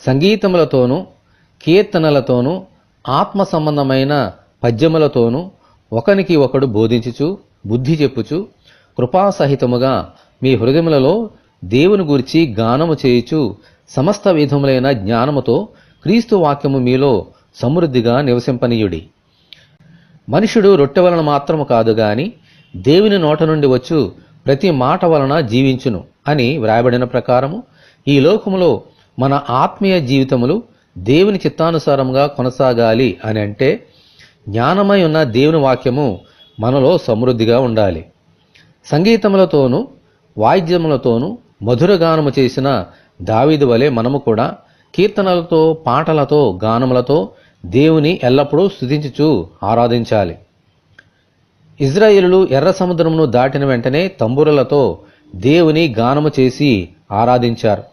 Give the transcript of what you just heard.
సంగీతములతోనూ కీర్తనలతోనూ ఆత్మ సంబంధమైన పద్యములతోనూ ఒకనికి ఒకడు బోధించుచు బుద్ధి చెప్పుచు కృపాసహితముగా మీ హృదయములలో దేవుని గూర్చి గానము చేయుచు సమస్త విధములైన జ్ఞానముతో క్రీస్తు వాక్యము మీలో సమృద్ధిగా నివసింపనీయుడి. మనుషుడు రొట్టె వలన మాత్రము కాదు గాని దేవుని నోట నుండి వచ్చు ప్రతి మాట వలన జీవించును అని వ్రాయబడిన ప్రకారము ఈ లోకములో మన ఆత్మీయ జీవితములు దేవుని చిత్తానుసారముగా కొనసాగాలి అని అంటే జ్ఞానమై ఉన్న దేవుని వాక్యము మనలో సమృద్ధిగా ఉండాలి. సంగీతములతోనూ వాయిద్యములతోనూ మధురగానము చేసిన దావీదు వలె మనము కూడా కీర్తనలతో పాటలతో గానములతో దేవుని ఎల్లప్పుడూ స్తుతించుచు ఆరాధించాలి. ఇజ్రాయేలులు ఎర్ర సముద్రమును దాటిన వెంటనే తంబురలతో దేవుని గానము చేసి ఆరాధించారు.